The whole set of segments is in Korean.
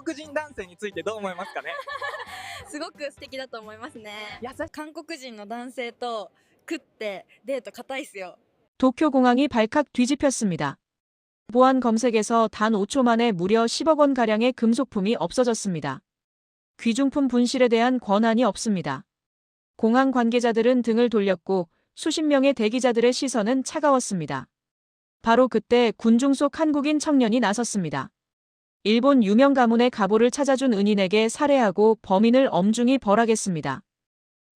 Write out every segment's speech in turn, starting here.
国人男性についてどう思いますかね。すごく素敵だと思いますね。韓国人の男性と食ってデート固いっすよ。 도쿄 공항이 발칵 뒤집혔습니다. 보안 검색에서 단 5초 만에 무려 10억 원가량의 금속품이 없어졌습니다. 귀중품 분실에 대한 권한이 없습니다. 공항 관계자들은 등을 돌렸고 수십 명의 대기자들의 시선은 차가웠습니다. 바로 그때 군중 속 한국인 청년이 나섰습니다. 일본 유명 가문의 가보를 찾아준 은인에게 살해하고 범인을 엄중히 벌하겠습니다.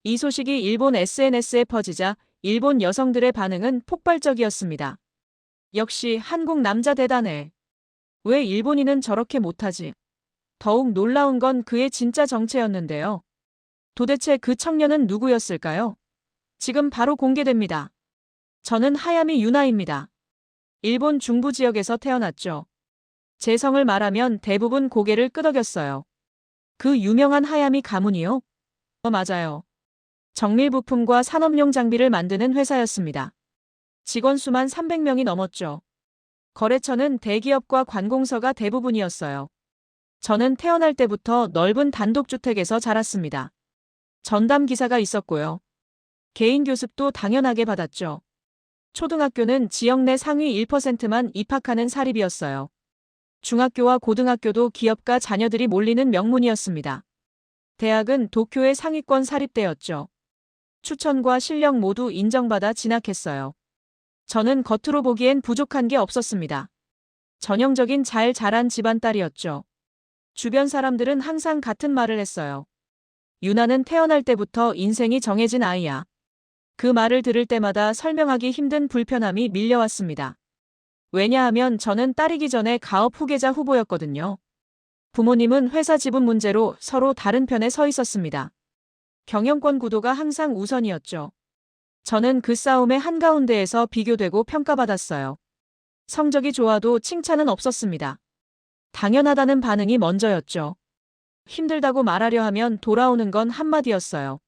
이 소식이 일본 SNS에 퍼지자 일본 여성들의 반응은 폭발적이었습니다. 역시 한국 남자 대단해. 왜 일본인은 저렇게 못하지? 더욱 놀라운 건 그의 진짜 정체였는데요. 도대체 그 청년은 누구였을까요? 지금 바로 공개됩니다. 저는 하야미 유나입니다. 일본 중부 지역에서 태어났죠. 제 성을 말하면 대부분 고개를 끄덕였어요. 그 유명한 하야미 가문이요? 맞아요. 정밀 부품과 산업용 장비를 만드는 회사였습니다. 직원 수만 300명이 넘었죠. 거래처는 대기업과 관공서가 대부분이었어요. 저는 태어날 때부터 넓은 단독주택에서 자랐습니다. 전담 기사가 있었고요. 개인 교습도 당연하게 받았죠. 초등학교는 지역 내 상위 1%만 입학하는 사립이었어요. 중학교와 고등학교도 기업가 자녀들이 몰리는 명문이었습니다. 대학은 도쿄의 상위권 사립대였죠. 추천과 실력 모두 인정받아 진학했어요. 저는 겉으로 보기엔 부족한 게 없었습니다. 전형적인 잘 자란 집안 딸이었죠. 주변 사람들은 항상 같은 말을 했어요. 유나는 태어날 때부터 인생이 정해진 아이야. 그 말을 들을 때마다 설명하기 힘든 불편함이 밀려왔습니다. 왜냐하면 저는 딸이기 전에 가업 후계자 후보였거든요. 부모님은 회사 지분 문제로 서로 다른 편에 서 있었습니다. 경영권 구도가 항상 우선이었죠. 저는 그 싸움의 한가운데에서 비교되고 평가받았어요. 성적이 좋아도 칭찬은 없었습니다. 당연하다는 반응이 먼저였죠. 힘들다고 말하려 하면 돌아오는 건 한마디였어요.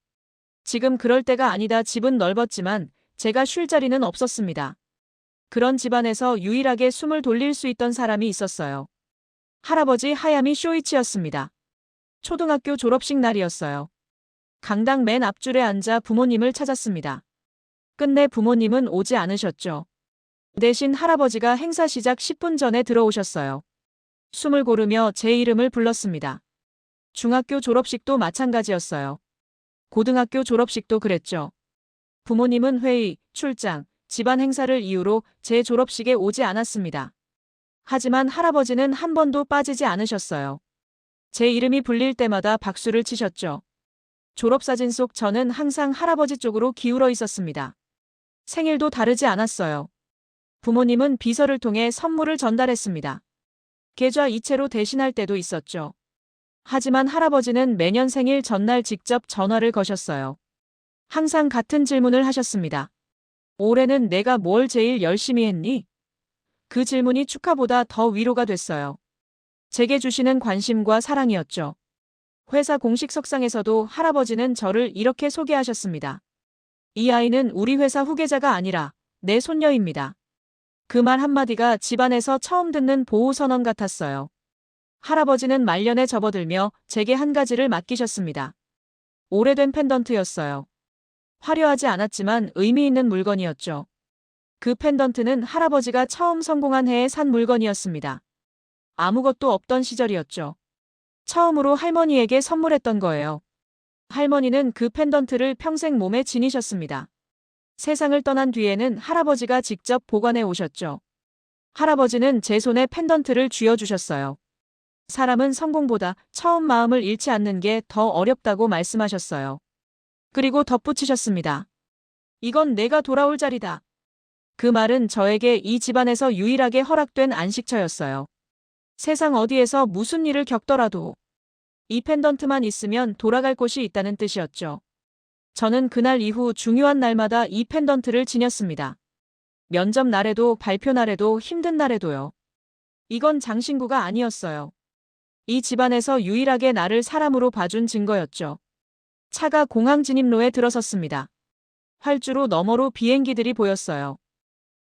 지금 그럴 때가 아니다. 집은 넓었지만 제가 쉴 자리는 없었습니다. 그런 집안에서 유일하게 숨을 돌릴 수 있던 사람이 있었어요. 할아버지 하야미 쇼이치였습니다. 초등학교 졸업식 날이었어요. 강당 맨 앞줄에 앉아 부모님을 찾았습니다. 끝내 부모님은 오지 않으셨죠. 대신 할아버지가 행사 시작 10분 전에 들어오셨어요. 숨을 고르며 제 이름을 불렀습니다. 중학교 졸업식도 마찬가지였어요. 고등학교 졸업식도 그랬죠. 부모님은 회의, 출장, 집안 행사를 이유로 제 졸업식에 오지 않았습니다. 하지만 할아버지는 한 번도 빠지지 않으셨어요. 제 이름이 불릴 때마다 박수를 치셨죠. 졸업사진 속 저는 항상 할아버지 쪽으로 기울어 있었습니다. 생일도 다르지 않았어요. 부모님은 비서를 통해 선물을 전달했습니다. 계좌 이체로 대신할 때도 있었죠. 하지만 할아버지는 매년 생일 전날 직접 전화를 거셨어요. 항상 같은 질문을 하셨습니다. 올해는 내가 뭘 제일 열심히 했니? 그 질문이 축하보다 더 위로가 됐어요. 제게 주시는 관심과 사랑이었죠. 회사 공식 석상에서도 할아버지는 저를 이렇게 소개하셨습니다. 이 아이는 우리 회사 후계자가 아니라 내 손녀입니다. 그 말 한마디가 집안에서 처음 듣는 보호선언 같았어요. 할아버지는 말년에 접어들며 제게 한 가지를 맡기셨습니다. 오래된 펜던트였어요. 화려하지 않았지만 의미 있는 물건이었죠. 그 펜던트는 할아버지가 처음 성공한 해에 산 물건이었습니다. 아무것도 없던 시절이었죠. 처음으로 할머니에게 선물했던 거예요. 할머니는 그 펜던트를 평생 몸에 지니셨습니다. 세상을 떠난 뒤에는 할아버지가 직접 보관해 오셨죠. 할아버지는 제 손에 펜던트를 쥐어주셨어요. 사람은 성공보다 처음 마음을 잃지 않는 게 더 어렵다고 말씀하셨어요. 그리고 덧붙이셨습니다. 이건 내가 돌아올 자리다. 그 말은 저에게 이 집안에서 유일하게 허락된 안식처였어요. 세상 어디에서 무슨 일을 겪더라도 이 펜던트만 있으면 돌아갈 곳이 있다는 뜻이었죠. 저는 그날 이후 중요한 날마다 이 펜던트를 지녔습니다. 면접 날에도 발표 날에도 힘든 날에도요. 이건 장신구가 아니었어요. 이 집안에서 유일하게 나를 사람으로 봐준 증거였죠. 차가 공항 진입로에 들어섰습니다. 활주로 너머로 비행기들이 보였어요.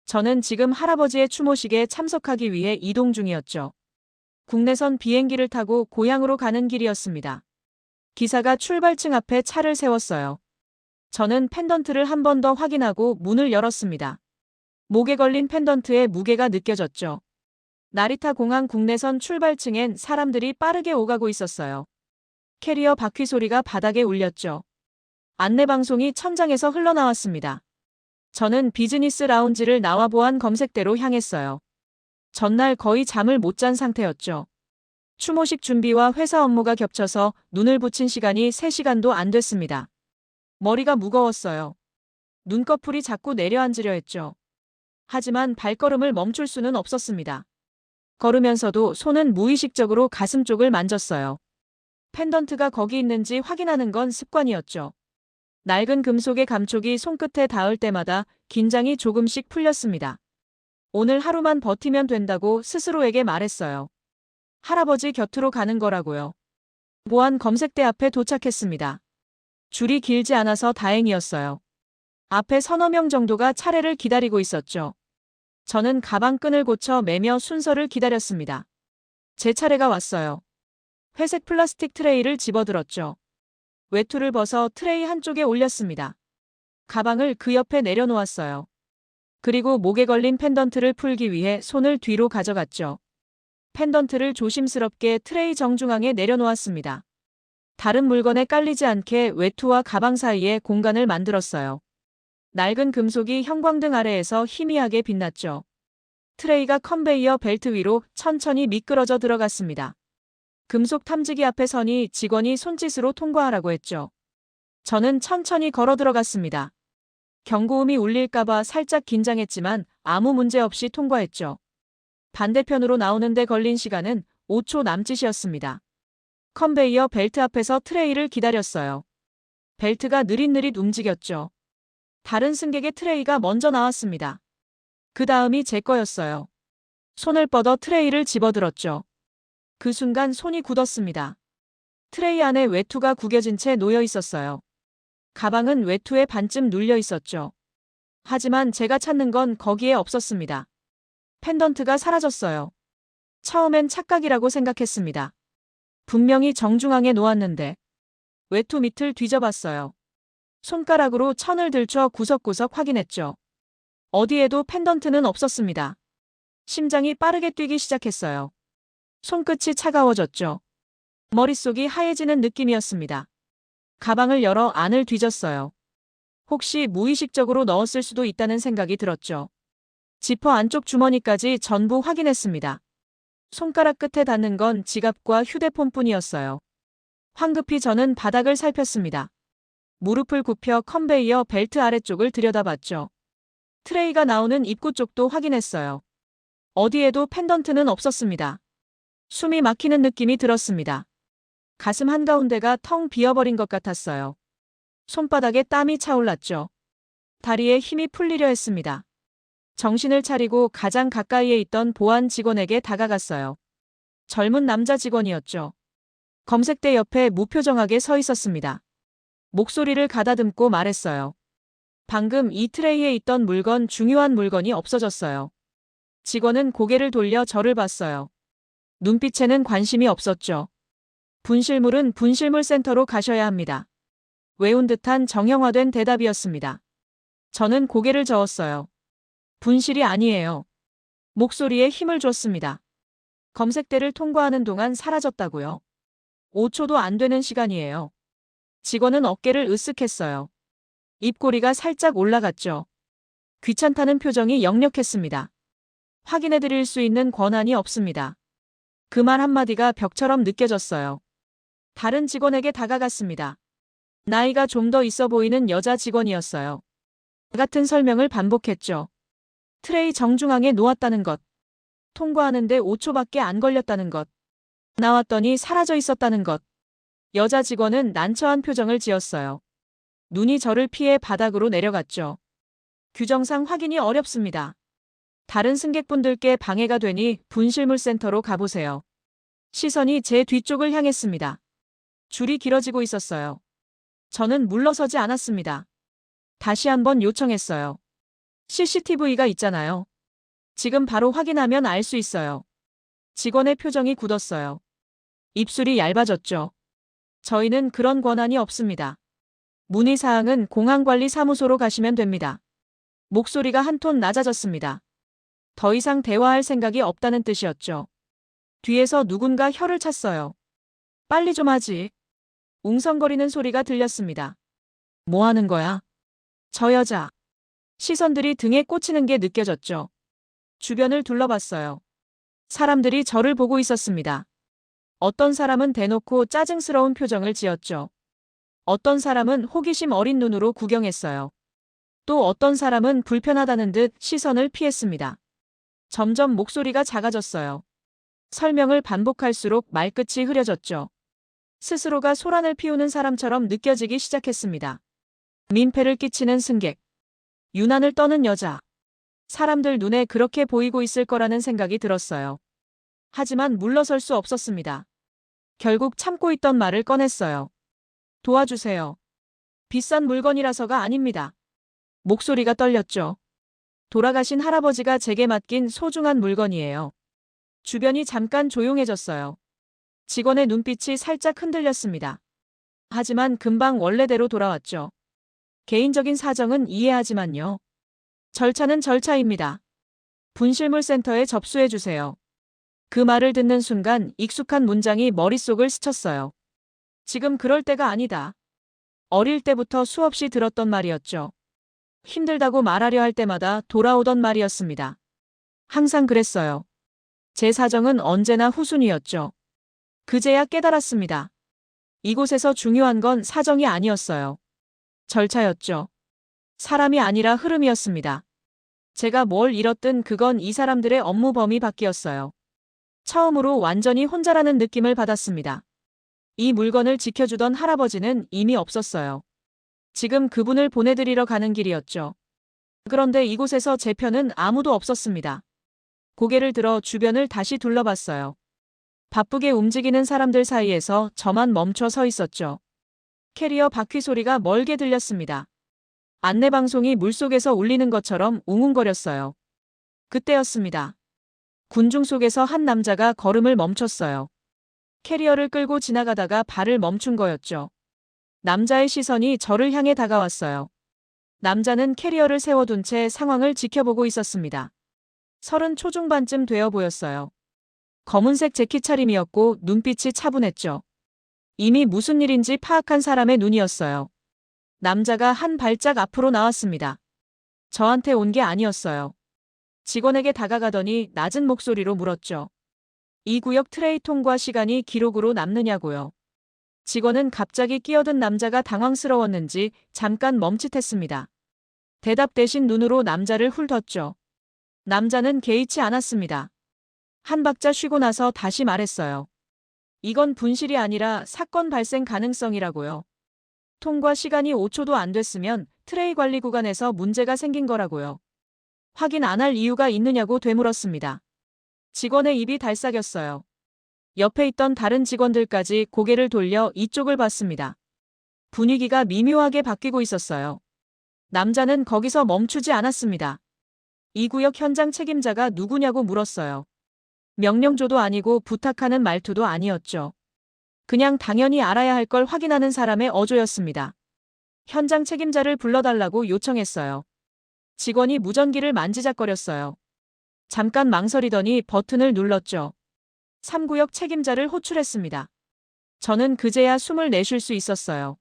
저는 지금 할아버지의 추모식에 참석하기 위해 이동 중이었죠. 국내선 비행기를 타고 고향으로 가는 길이었습니다. 기사가 출발층 앞에 차를 세웠어요. 저는 펜던트를 한 번 더 확인하고 문을 열었습니다. 목에 걸린 펜던트의 무게가 느껴졌죠. 나리타 공항 국내선 출발층엔 사람들이 빠르게 오가고 있었어요. 캐리어 바퀴 소리가 바닥에 울렸죠. 안내방송이 천장에서 흘러나왔습니다. 저는 비즈니스 라운지를 나와 보안 검색대로 향했어요. 전날 거의 잠을 못 잔 상태였죠. 추모식 준비와 회사 업무가 겹쳐서 눈을 붙인 시간이 3시간도 안 됐습니다. 머리가 무거웠어요. 눈꺼풀이 자꾸 내려앉으려 했죠. 하지만 발걸음을 멈출 수는 없었습니다. 걸으면서도 손은 무의식적으로 가슴 쪽을 만졌어요. 펜던트가 거기 있는지 확인하는 건 습관이었죠. 낡은 금속의 감촉이 손끝에 닿을 때마다 긴장이 조금씩 풀렸습니다. 오늘 하루만 버티면 된다고 스스로에게 말했어요. 할아버지 곁으로 가는 거라고요. 보안 검색대 앞에 도착했습니다. 줄이 길지 않아서 다행이었어요. 앞에 서너 명 정도가 차례를 기다리고 있었죠. 저는 가방끈을 고쳐 매며 순서를 기다렸습니다. 제 차례가 왔어요. 회색 플라스틱 트레이를 집어들었죠. 외투를 벗어 트레이 한쪽에 올렸습니다. 가방을 그 옆에 내려놓았어요. 그리고 목에 걸린 펜던트를 풀기 위해 손을 뒤로 가져갔죠. 펜던트를 조심스럽게 트레이 정중앙에 내려놓았습니다. 다른 물건에 깔리지 않게 외투와 가방 사이에 공간을 만들었어요. 낡은 금속이 형광등 아래에서 희미하게 빛났죠. 트레이가 컨베이어 벨트 위로 천천히 미끄러져 들어갔습니다. 금속 탐지기 앞에 서니 직원이 손짓으로 통과하라고 했죠. 저는 천천히 걸어 들어갔습니다. 경고음이 울릴까봐 살짝 긴장했지만 아무 문제 없이 통과했죠. 반대편으로 나오는데 걸린 시간은 5초 남짓이었습니다. 컨베이어 벨트 앞에서 트레이를 기다렸어요. 벨트가 느릿느릿 움직였죠. 다른 승객의 트레이가 먼저 나왔습니다. 그 다음이 제 거였어요. 손을 뻗어 트레이를 집어들었죠. 그 순간 손이 굳었습니다. 트레이 안에 외투가 구겨진 채 놓여 있었어요. 가방은 외투에 반쯤 눌려 있었죠. 하지만 제가 찾는 건 거기에 없었습니다. 펜던트가 사라졌어요. 처음엔 착각이라고 생각했습니다. 분명히 정중앙에 놓았는데. 외투 밑을 뒤져봤어요. 손가락으로 천을 들춰 구석구석 확인했죠. 어디에도 펜던트는 없었습니다. 심장이 빠르게 뛰기 시작했어요. 손끝이 차가워졌죠. 머릿속이 하얘지는 느낌이었습니다. 가방을 열어 안을 뒤졌어요. 혹시 무의식적으로 넣었을 수도 있다는 생각이 들었죠. 지퍼 안쪽 주머니까지 전부 확인했습니다. 손가락 끝에 닿는 건 지갑과 휴대폰뿐이었어요. 황급히 저는 바닥을 살폈습니다. 무릎을 굽혀 컨베이어 벨트 아래쪽을 들여다봤죠. 트레이가 나오는 입구 쪽도 확인했어요. 어디에도 펜던트는 없었습니다. 숨이 막히는 느낌이 들었습니다. 가슴 한가운데가 텅 비어버린 것 같았어요. 손바닥에 땀이 차올랐죠. 다리에 힘이 풀리려 했습니다. 정신을 차리고 가장 가까이에 있던 보안 직원에게 다가갔어요. 젊은 남자 직원이었죠. 검색대 옆에 무표정하게 서 있었습니다. 목소리를 가다듬고 말했어요. 방금 이 트레이에 있던 물건, 중요한 물건이 없어졌어요. 직원은 고개를 돌려 저를 봤어요. 눈빛에는 관심이 없었죠. 분실물은 분실물 센터로 가셔야 합니다. 외운 듯한 정형화된 대답이었습니다. 저는 고개를 저었어요. 분실이 아니에요. 목소리에 힘을 줬습니다. 검색대를 통과하는 동안 사라졌다고요. 5초도 안 되는 시간이에요. 직원은 어깨를 으쓱했어요. 입꼬리가 살짝 올라갔죠. 귀찮다는 표정이 역력했습니다. 확인해드릴 수 있는 권한이 없습니다. 그 말 한마디가 벽처럼 느껴졌어요. 다른 직원에게 다가갔습니다. 나이가 좀 더 있어 보이는 여자 직원이었어요. 같은 설명을 반복했죠. 트레이 정중앙에 놓았다는 것. 통과하는데 5초밖에 안 걸렸다는 것. 나왔더니 사라져 있었다는 것. 여자 직원은 난처한 표정을 지었어요. 눈이 저를 피해 바닥으로 내려갔죠. 규정상 확인이 어렵습니다. 다른 승객분들께 방해가 되니 분실물 센터로 가보세요. 시선이 제 뒤쪽을 향했습니다. 줄이 길어지고 있었어요. 저는 물러서지 않았습니다. 다시 한번 요청했어요. CCTV가 있잖아요. 지금 바로 확인하면 알 수 있어요. 직원의 표정이 굳었어요. 입술이 얇아졌죠. 저희는 그런 권한이 없습니다. 문의사항은 공항관리사무소로 가시면 됩니다. 목소리가 한 톤 낮아졌습니다. 더 이상 대화할 생각이 없다는 뜻이었죠. 뒤에서 누군가 혀를 찼어요. 빨리 좀 하지. 웅성거리는 소리가 들렸습니다. 뭐 하는 거야? 저 여자. 시선들이 등에 꽂히는 게 느껴졌죠. 주변을 둘러봤어요. 사람들이 저를 보고 있었습니다. 어떤 사람은 대놓고 짜증스러운 표정을 지었죠. 어떤 사람은 호기심 어린 눈으로 구경했어요. 또 어떤 사람은 불편하다는 듯 시선을 피했습니다. 점점 목소리가 작아졌어요. 설명을 반복할수록 말끝이 흐려졌죠. 스스로가 소란을 피우는 사람처럼 느껴지기 시작했습니다. 민폐를 끼치는 승객. 유난을 떠는 여자. 사람들 눈에 그렇게 보이고 있을 거라는 생각이 들었어요. 하지만 물러설 수 없었습니다. 결국 참고 있던 말을 꺼냈어요. 도와주세요. 비싼 물건이라서가 아닙니다. 목소리가 떨렸죠. 돌아가신 할아버지가 제게 맡긴 소중한 물건이에요. 주변이 잠깐 조용해졌어요. 직원의 눈빛이 살짝 흔들렸습니다. 하지만 금방 원래대로 돌아왔죠. 개인적인 사정은 이해하지만요. 절차는 절차입니다. 분실물센터에 접수해주세요. 그 말을 듣는 순간 익숙한 문장이 머릿속을 스쳤어요. 지금 그럴 때가 아니다. 어릴 때부터 수없이 들었던 말이었죠. 힘들다고 말하려 할 때마다 돌아오던 말이었습니다. 항상 그랬어요. 제 사정은 언제나 후순위였죠. 그제야 깨달았습니다. 이곳에서 중요한 건 사정이 아니었어요. 절차였죠. 사람이 아니라 흐름이었습니다. 제가 뭘 잃었든 그건 이 사람들의 업무 범위 밖이었어요. 처음으로 완전히 혼자라는 느낌을 받았습니다. 이 물건을 지켜주던 할아버지는 이미 없었어요. 지금 그분을 보내드리러 가는 길이었죠. 그런데 이곳에서 제 편은 아무도 없었습니다. 고개를 들어 주변을 다시 둘러봤어요. 바쁘게 움직이는 사람들 사이에서 저만 멈춰 서 있었죠. 캐리어 바퀴 소리가 멀게 들렸습니다. 안내방송이 물속에서 울리는 것처럼 웅웅거렸어요. 그때였습니다. 군중 속에서 한 남자가 걸음을 멈췄어요. 캐리어를 끌고 지나가다가 발을 멈춘 거였죠. 남자의 시선이 저를 향해 다가왔어요. 남자는 캐리어를 세워둔 채 상황을 지켜보고 있었습니다. 30 초중반쯤 되어 보였어요. 검은색 재킷 차림이었고 눈빛이 차분했죠. 이미 무슨 일인지 파악한 사람의 눈이었어요. 남자가 한 발짝 앞으로 나왔습니다. 저한테 온 게 아니었어요. 직원에게 다가가더니 낮은 목소리로 물었죠. 이 구역 트레이 통과 시간이 기록으로 남느냐고요. 직원은 갑자기 끼어든 남자가 당황스러웠는지 잠깐 멈칫했습니다. 대답 대신 눈으로 남자를 훑었죠. 남자는 개의치 않았습니다. 한 박자 쉬고 나서 다시 말했어요. 이건 분실이 아니라 사건 발생 가능성이라고요. 통과 시간이 5초도 안 됐으면 트레이 관리 구간에서 문제가 생긴 거라고요. 확인 안 할 이유가 있느냐고 되물었습니다. 직원의 입이 달싹였어요. 옆에 있던 다른 직원들까지 고개를 돌려 이쪽을 봤습니다. 분위기가 미묘하게 바뀌고 있었어요. 남자는 거기서 멈추지 않았습니다. 이 구역 현장 책임자가 누구냐고 물었어요. 명령조도 아니고 부탁하는 말투도 아니었죠. 그냥 당연히 알아야 할 걸 확인하는 사람의 어조였습니다. 현장 책임자를 불러달라고 요청했어요. 직원이 무전기를 만지작거렸어요. 잠깐 망설이더니 버튼을 눌렀죠. 3구역 책임자를 호출했습니다. 저는 그제야 숨을 내쉴 수 있었어요.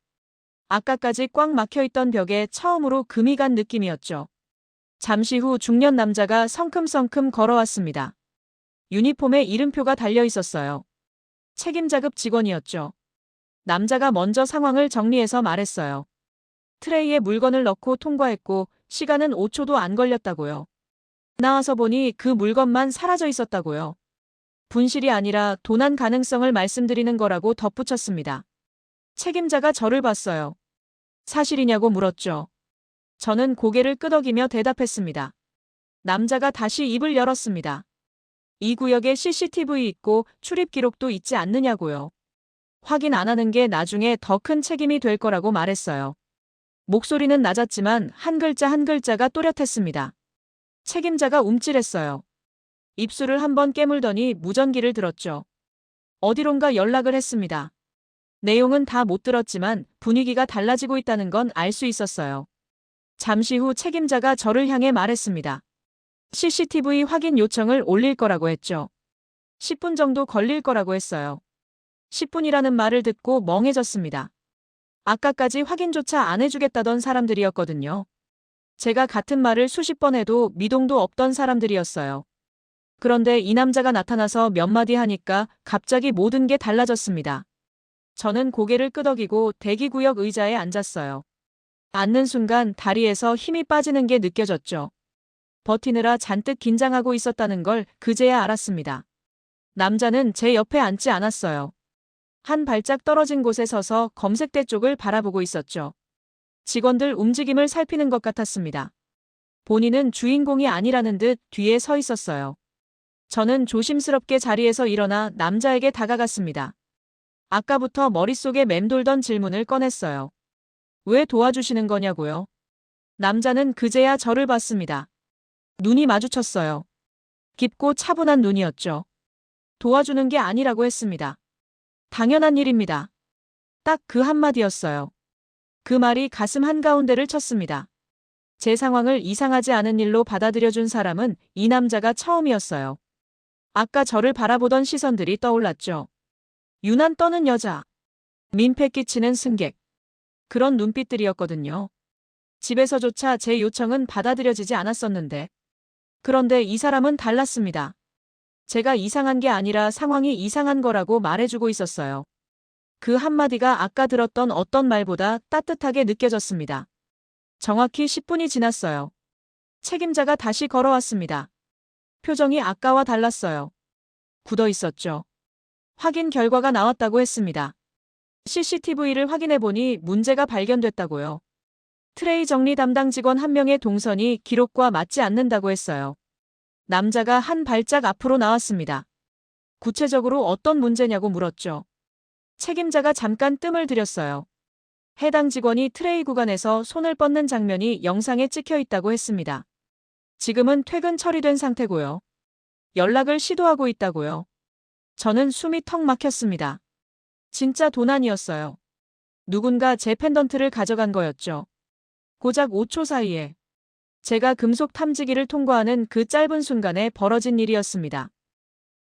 아까까지 꽉 막혀있던 벽에 처음으로 금이 간 느낌이었죠. 잠시 후 중년 남자가 성큼성큼 걸어왔습니다. 유니폼에 이름표가 달려 있었어요. 책임자급 직원이었죠. 남자가 먼저 상황을 정리해서 말했어요. 트레이에 물건을 넣고 통과했고 시간은 5초도 안 걸렸다고요. 나와서 보니 그 물건만 사라져 있었다고요. 분실이 아니라 도난 가능성을 말씀드리는 거라고 덧붙였습니다. 책임자가 저를 봤어요. 사실이냐고 물었죠. 저는 고개를 끄덕이며 대답했습니다. 남자가 다시 입을 열었습니다. 이 구역에 CCTV 있고 출입 기록도 있지 않느냐고요. 확인 안 하는 게 나중에 더 큰 책임이 될 거라고 말했어요. 목소리는 낮았지만 한 글자 한 글자가 또렷했습니다. 책임자가 움찔했어요. 입술을 한번 깨물더니 무전기를 들었죠. 어디론가 연락을 했습니다. 내용은 다 못 들었지만 분위기가 달라지고 있다는 건 알 수 있었어요. 잠시 후 책임자가 저를 향해 말했습니다. CCTV 확인 요청을 올릴 거라고 했죠. 10분 정도 걸릴 거라고 했어요. 10분이라는 말을 듣고 멍해졌습니다. 아까까지 확인조차 안 해주겠다던 사람들이었거든요. 제가 같은 말을 수십 번 해도 미동도 없던 사람들이었어요. 그런데 이 남자가 나타나서 몇 마디 하니까 갑자기 모든 게 달라졌습니다. 저는 고개를 끄덕이고 대기구역 의자에 앉았어요. 앉는 순간 다리에서 힘이 빠지는 게 느껴졌죠. 버티느라 잔뜩 긴장하고 있었다는 걸 그제야 알았습니다. 남자는 제 옆에 앉지 않았어요. 한 발짝 떨어진 곳에 서서 검색대 쪽을 바라보고 있었죠. 직원들 움직임을 살피는 것 같았습니다. 본인은 주인공이 아니라는 듯 뒤에 서 있었어요. 저는 조심스럽게 자리에서 일어나 남자에게 다가갔습니다. 아까부터 머릿속에 맴돌던 질문을 꺼냈어요. 왜 도와주시는 거냐고요? 남자는 그제야 저를 봤습니다. 눈이 마주쳤어요. 깊고 차분한 눈이었죠. 도와주는 게 아니라고 했습니다. 당연한 일입니다. 딱 그 한마디였어요. 그 말이 가슴 한가운데를 쳤습니다. 제 상황을 이상하지 않은 일로 받아들여준 사람은 이 남자가 처음이었어요. 아까 저를 바라보던 시선들이 떠올랐죠. 유난 떠는 여자, 민폐 끼치는 승객. 그런 눈빛들이었거든요. 집에서조차 제 요청은 받아들여지지 않았었는데. 그런데 이 사람은 달랐습니다. 제가 이상한 게 아니라 상황이 이상한 거라고 말해주고 있었어요. 그 한마디가 아까 들었던 어떤 말보다 따뜻하게 느껴졌습니다. 정확히 10분이 지났어요. 책임자가 다시 걸어왔습니다. 표정이 아까와 달랐어요. 굳어 있었죠. 확인 결과가 나왔다고 했습니다. CCTV를 확인해보니 문제가 발견됐다고요. 트레이 정리 담당 직원 한 명의 동선이 기록과 맞지 않는다고 했어요. 남자가 한 발짝 앞으로 나왔습니다. 구체적으로 어떤 문제냐고 물었죠. 책임자가 잠깐 뜸을 들였어요. 해당 직원이 트레이 구간에서 손을 뻗는 장면이 영상에 찍혀 있다고 했습니다. 지금은 퇴근 처리된 상태고요. 연락을 시도하고 있다고요. 저는 숨이 턱 막혔습니다. 진짜 도난이었어요. 누군가 제 펜던트를 가져간 거였죠. 고작 5초 사이에. 제가 금속 탐지기를 통과하는 그 짧은 순간에 벌어진 일이었습니다.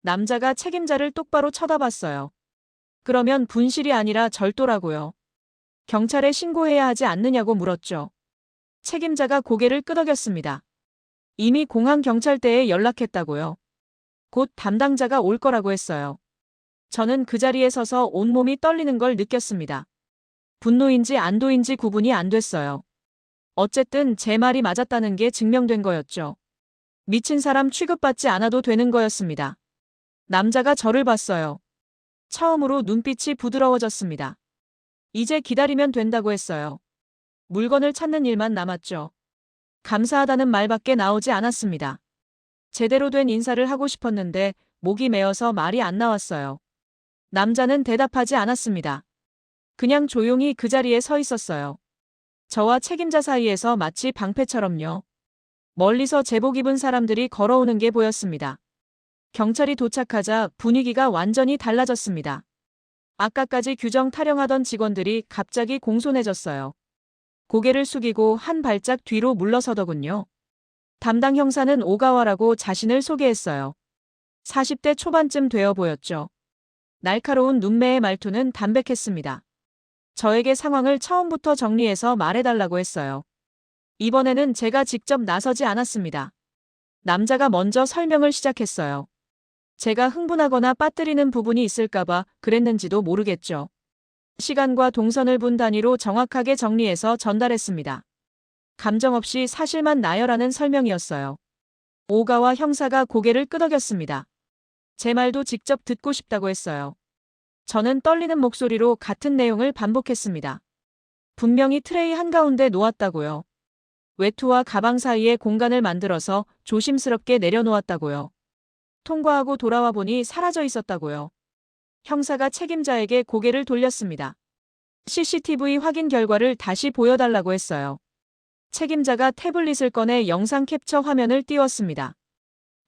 남자가 책임자를 똑바로 쳐다봤어요. 그러면 분실이 아니라 절도라고요. 경찰에 신고해야 하지 않느냐고 물었죠. 책임자가 고개를 끄덕였습니다. 이미 공항 경찰대에 연락했다고요. 곧 담당자가 올 거라고 했어요. 저는 그 자리에 서서 온몸이 떨리는 걸 느꼈습니다. 분노인지 안도인지 구분이 안 됐어요. 어쨌든 제 말이 맞았다는 게 증명된 거였죠. 미친 사람 취급받지 않아도 되는 거였습니다. 남자가 저를 봤어요. 처음으로 눈빛이 부드러워졌습니다. 이제 기다리면 된다고 했어요. 물건을 찾는 일만 남았죠. 감사하다는 말밖에 나오지 않았습니다. 제대로 된 인사를 하고 싶었는데 목이 메어서 말이 안 나왔어요. 남자는 대답하지 않았습니다. 그냥 조용히 그 자리에 서 있었어요. 저와 책임자 사이에서 마치 방패처럼요. 멀리서 제복 입은 사람들이 걸어오는 게 보였습니다. 경찰이 도착하자 분위기가 완전히 달라졌습니다. 아까까지 규정 타령하던 직원들이 갑자기 공손해졌어요. 고개를 숙이고 한 발짝 뒤로 물러서더군요. 담당 형사는 오가와라고 자신을 소개했어요. 40대 초반쯤 되어 보였죠. 날카로운 눈매의 말투는 담백했습니다. 저에게 상황을 처음부터 정리해서 말해달라고 했어요. 이번에는 제가 직접 나서지 않았습니다. 남자가 먼저 설명을 시작했어요. 제가 흥분하거나 빠뜨리는 부분이 있을까봐 그랬는지도 모르겠죠. 시간과 동선을 분 단위로 정확하게 정리해서 전달했습니다. 감정 없이 사실만 나열하는 설명이었어요. 오가와 형사가 고개를 끄덕였습니다. 제 말도 직접 듣고 싶다고 했어요. 저는 떨리는 목소리로 같은 내용을 반복했습니다. 분명히 트레이 한가운데 놓았다고요. 외투와 가방 사이에 공간을 만들어서 조심스럽게 내려놓았다고요. 통과하고 돌아와 보니 사라져 있었다고요. 형사가 책임자에게 고개를 돌렸습니다. CCTV 확인 결과를 다시 보여달라고 했어요. 책임자가 태블릿을 꺼내 영상 캡처 화면을 띄웠습니다.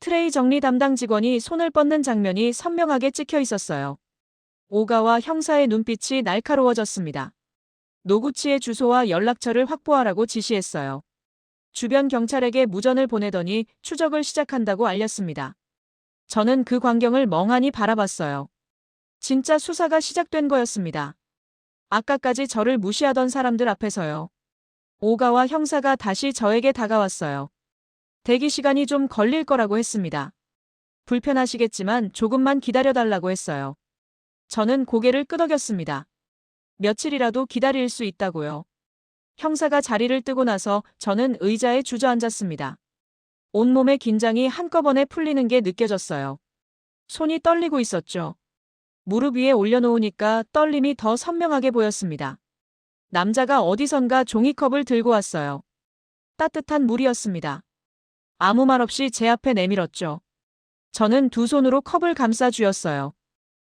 트레이 정리 담당 직원이 손을 뻗는 장면이 선명하게 찍혀 있었어요. 오가와 형사의 눈빛이 날카로워졌습니다. 노구치의 주소와 연락처를 확보하라고 지시했어요. 주변 경찰에게 무전을 보내더니 추적을 시작한다고 알렸습니다. 저는 그 광경을 멍하니 바라봤어요. 진짜 수사가 시작된 거였습니다. 아까까지 저를 무시하던 사람들 앞에서요. 오가와 형사가 다시 저에게 다가왔어요. 대기 시간이 좀 걸릴 거라고 했습니다. 불편하시겠지만 조금만 기다려달라고 했어요. 저는 고개를 끄덕였습니다. 며칠이라도 기다릴 수 있다고요. 형사가 자리를 뜨고 나서 저는 의자에 주저앉았습니다. 온몸의 긴장이 한꺼번에 풀리는 게 느껴졌어요. 손이 떨리고 있었죠. 무릎 위에 올려놓으니까 떨림이 더 선명하게 보였습니다. 남자가 어디선가 종이컵을 들고 왔어요. 따뜻한 물이었습니다. 아무 말 없이 제 앞에 내밀었죠. 저는 두 손으로 컵을 감싸 쥐었어요.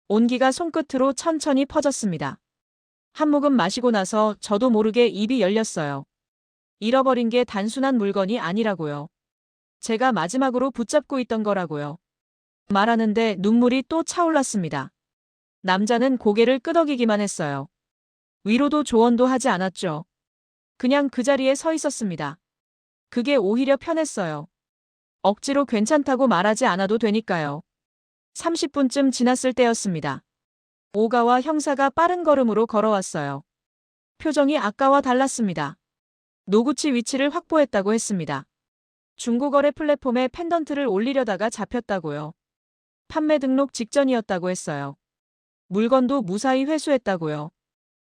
온기가 손끝으로 천천히 퍼졌습니다. 한 모금 마시고 나서 저도 모르게 입이 열렸어요. 잃어버린 게 단순한 물건이 아니라고요. 제가 마지막으로 붙잡고 있던 거라고요. 말하는데 눈물이 또 차올랐습니다. 남자는 고개를 끄덕이기만 했어요. 위로도 조언도 하지 않았죠. 그냥 그 자리에 서 있었습니다. 그게 오히려 편했어요. 억지로 괜찮다고 말하지 않아도 되니까요. 30분쯤 지났을 때였습니다. 오가와 형사가 빠른 걸음으로 걸어왔어요. 표정이 아까와 달랐습니다. 노구치 위치를 확보했다고 했습니다. 중고거래 플랫폼에 펜던트를 올리려다가 잡혔다고요. 판매 등록 직전이었다고 했어요. 물건도 무사히 회수했다고요.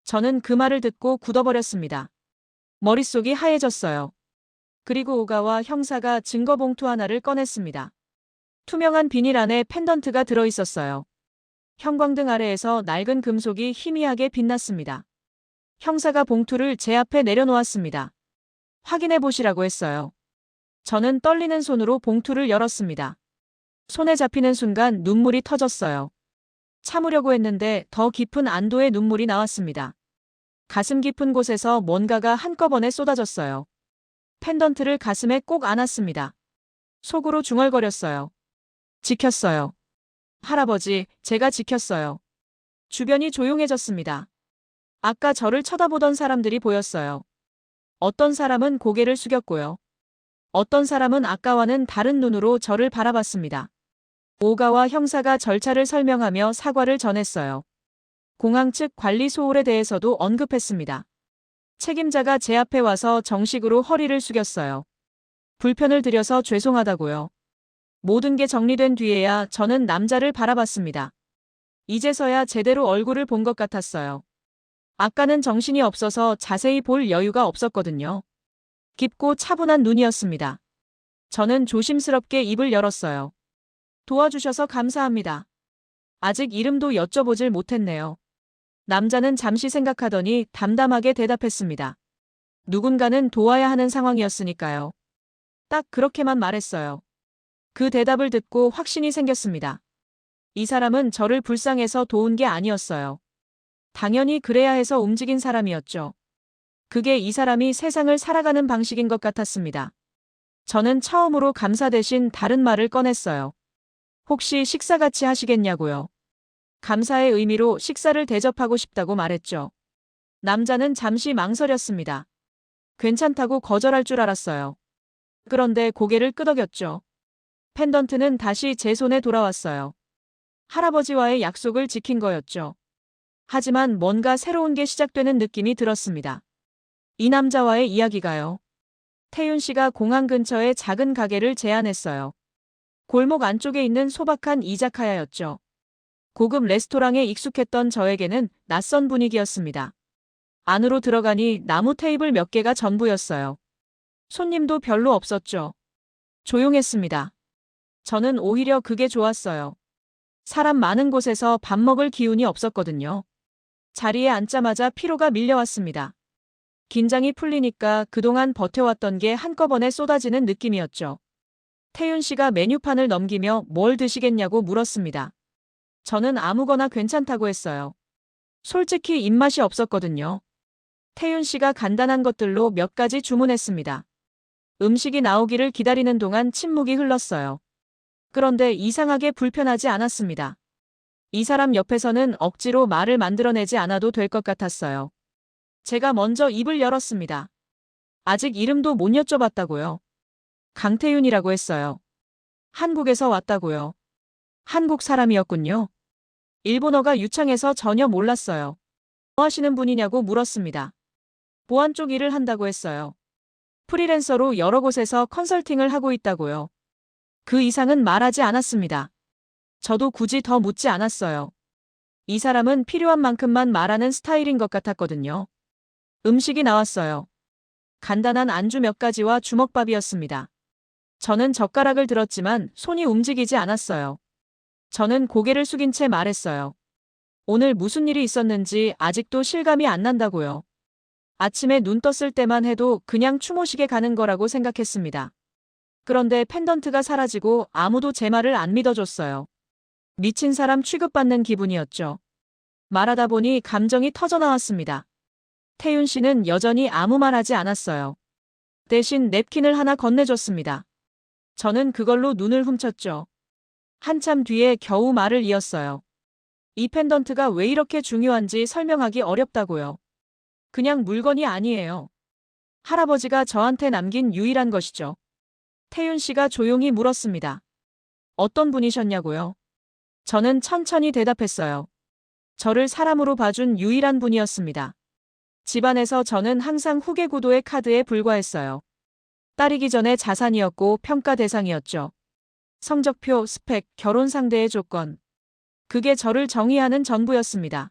저는 그 말을 듣고 굳어버렸습니다. 머릿속이 하얘졌어요. 그리고 오가와 형사가 증거 봉투 하나를 꺼냈습니다. 투명한 비닐 안에 펜던트가 들어있었어요. 형광등 아래에서 낡은 금속이 희미하게 빛났습니다. 형사가 봉투를 제 앞에 내려놓았습니다. 확인해 보시라고 했어요. 저는 떨리는 손으로 봉투를 열었습니다. 손에 잡히는 순간 눈물이 터졌어요. 참으려고 했는데 더 깊은 안도의 눈물이 나왔습니다. 가슴 깊은 곳에서 뭔가가 한꺼번에 쏟아졌어요. 펜던트를 가슴에 꼭 안았습니다. 속으로 중얼거렸어요. 지켰어요. 할아버지, 제가 지켰어요. 주변이 조용해졌습니다. 아까 저를 쳐다보던 사람들이 보였어요. 어떤 사람은 고개를 숙였고요. 어떤 사람은 아까와는 다른 눈으로 저를 바라봤습니다. 오가와 형사가 절차를 설명하며 사과를 전했어요. 공항 측 관리 소홀에 대해서도 언급했습니다. 책임자가 제 앞에 와서 정식으로 허리를 숙였어요. 불편을 드려서 죄송하다고요. 모든 게 정리된 뒤에야 저는 남자를 바라봤습니다. 이제서야 제대로 얼굴을 본 것 같았어요. 아까는 정신이 없어서 자세히 볼 여유가 없었거든요. 깊고 차분한 눈이었습니다. 저는 조심스럽게 입을 열었어요. 도와주셔서 감사합니다. 아직 이름도 여쭤보질 못했네요. 남자는 잠시 생각하더니 담담하게 대답했습니다. 누군가는 도와야 하는 상황이었으니까요. 딱 그렇게만 말했어요. 그 대답을 듣고 확신이 생겼습니다. 이 사람은 저를 불쌍해서 도운 게 아니었어요. 당연히 그래야 해서 움직인 사람이었죠. 그게 이 사람이 세상을 살아가는 방식인 것 같았습니다. 저는 처음으로 감사 대신 다른 말을 꺼냈어요. 혹시 식사 같이 하시겠냐고요. 감사의 의미로 식사를 대접하고 싶다고 말했죠. 남자는 잠시 망설였습니다. 괜찮다고 거절할 줄 알았어요. 그런데 고개를 끄덕였죠. 펜던트는 다시 제 손에 돌아왔어요. 할아버지와의 약속을 지킨 거였죠. 하지만 뭔가 새로운 게 시작되는 느낌이 들었습니다. 이 남자와의 이야기가요. 태윤 씨가 공항 근처에 작은 가게를 제안했어요. 골목 안쪽에 있는 소박한 이자카야였죠. 고급 레스토랑에 익숙했던 저에게는 낯선 분위기였습니다. 안으로 들어가니 나무 테이블 몇 개가 전부였어요. 손님도 별로 없었죠. 조용했습니다. 저는 오히려 그게 좋았어요. 사람 많은 곳에서 밥 먹을 기운이 없었거든요. 자리에 앉자마자 피로가 밀려왔습니다. 긴장이 풀리니까 그동안 버텨왔던 게 한꺼번에 쏟아지는 느낌이었죠. 태윤 씨가 메뉴판을 넘기며 뭘 드시겠냐고 물었습니다. 저는 아무거나 괜찮다고 했어요. 솔직히 입맛이 없었거든요. 태윤 씨가 간단한 것들로 몇 가지 주문했습니다. 음식이 나오기를 기다리는 동안 침묵이 흘렀어요. 그런데 이상하게 불편하지 않았습니다. 이 사람 옆에서는 억지로 말을 만들어내지 않아도 될 것 같았어요. 제가 먼저 입을 열었습니다. 아직 이름도 못 여쭤봤다고요. 강태윤이라고 했어요. 한국에서 왔다고요. 한국 사람이었군요. 일본어가 유창해서 전혀 몰랐어요. 뭐 하시는 분이냐고 물었습니다. 보안 쪽 일을 한다고 했어요. 프리랜서로 여러 곳에서 컨설팅을 하고 있다고요. 그 이상은 말하지 않았습니다. 저도 굳이 더 묻지 않았어요. 이 사람은 필요한 만큼만 말하는 스타일인 것 같았거든요. 음식이 나왔어요. 간단한 안주 몇 가지와 주먹밥이었습니다. 저는 젓가락을 들었지만 손이 움직이지 않았어요. 저는 고개를 숙인 채 말했어요. 오늘 무슨 일이 있었는지 아직도 실감이 안 난다고요. 아침에 눈 떴을 때만 해도 그냥 추모식에 가는 거라고 생각했습니다. 그런데 펜던트가 사라지고 아무도 제 말을 안 믿어줬어요. 미친 사람 취급받는 기분이었죠. 말하다 보니 감정이 터져나왔습니다. 태윤 씨는 여전히 아무 말 하지 않았어요. 대신 냅킨을 하나 건네줬습니다. 저는 그걸로 눈을 훔쳤죠. 한참 뒤에 겨우 말을 이었어요. 이 펜던트가 왜 이렇게 중요한지 설명하기 어렵다고요. 그냥 물건이 아니에요. 할아버지가 저한테 남긴 유일한 것이죠. 태윤 씨가 조용히 물었습니다. 어떤 분이셨냐고요? 저는 천천히 대답했어요. 저를 사람으로 봐준 유일한 분이었습니다. 집안에서 저는 항상 후계구도의 카드에 불과했어요. 딸이기 전에 자산이었고 평가 대상이었죠. 성적표, 스펙, 결혼 상대의 조건. 그게 저를 정의하는 전부였습니다.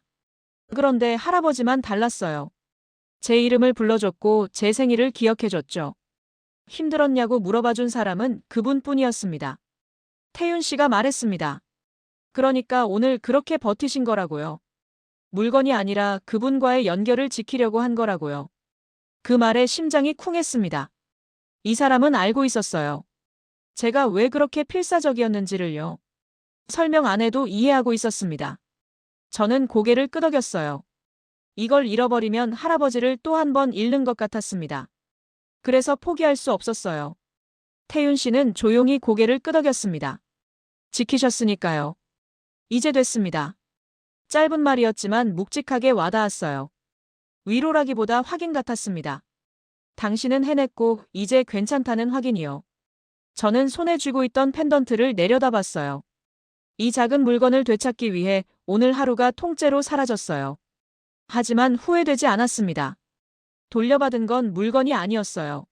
그런데 할아버지만 달랐어요. 제 이름을 불러줬고 제 생일을 기억해줬죠. 힘들었냐고 물어봐준 사람은 그분뿐이었습니다. 태윤 씨가 말했습니다. 그러니까 오늘 그렇게 버티신 거라고요. 물건이 아니라 그분과의 연결을 지키려고 한 거라고요. 그 말에 심장이 쿵했습니다. 이 사람은 알고 있었어요. 제가 왜 그렇게 필사적이었는지를요. 설명 안 해도 이해하고 있었습니다. 저는 고개를 끄덕였어요. 이걸 잃어버리면 할아버지를 또 한 번 잃는 것 같았습니다. 그래서 포기할 수 없었어요. 태윤 씨는 조용히 고개를 끄덕였습니다. 지키셨으니까요. 이제 됐습니다. 짧은 말이었지만 묵직하게 와닿았어요. 위로라기보다 확인 같았습니다. 당신은 해냈고 이제 괜찮다는 확인이요. 저는 손에 쥐고 있던 펜던트를 내려다봤어요. 이 작은 물건을 되찾기 위해 오늘 하루가 통째로 사라졌어요. 하지만 후회되지 않았습니다. 돌려받은 건 물건이 아니었어요.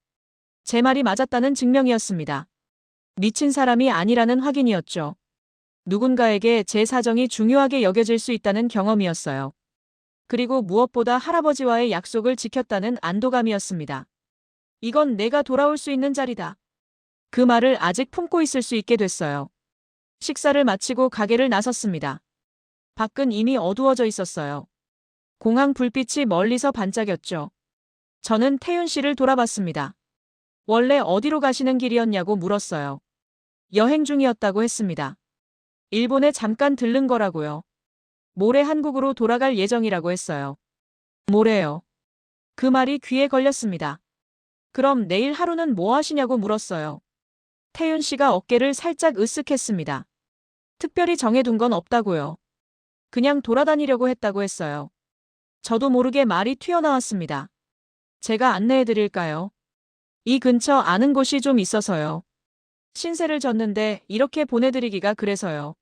제 말이 맞았다는 증명이었습니다. 미친 사람이 아니라는 확인이었죠. 누군가에게 제 사정이 중요하게 여겨질 수 있다는 경험이었어요. 그리고 무엇보다 할아버지와의 약속을 지켰다는 안도감이었습니다. 이건 내가 돌아올 수 있는 자리다. 그 말을 아직 품고 있을 수 있게 됐어요. 식사를 마치고 가게를 나섰습니다. 밖은 이미 어두워져 있었어요. 공항 불빛이 멀리서 반짝였죠. 저는 태윤 씨를 돌아봤습니다. 원래 어디로 가시는 길이었냐고 물었어요. 여행 중이었다고 했습니다. 일본에 잠깐 들른 거라고요. 모레 한국으로 돌아갈 예정이라고 했어요. 모레요. 그 말이 귀에 걸렸습니다. 그럼 내일 하루는 뭐 하시냐고 물었어요. 태윤 씨가 어깨를 살짝 으쓱했습니다. 특별히 정해둔 건 없다고요. 그냥 돌아다니려고 했다고 했어요. 저도 모르게 말이 튀어나왔습니다. 제가 안내해드릴까요? 이 근처 아는 곳이 좀 있어서요. 신세를 졌는데 이렇게 보내드리기가 그래서요.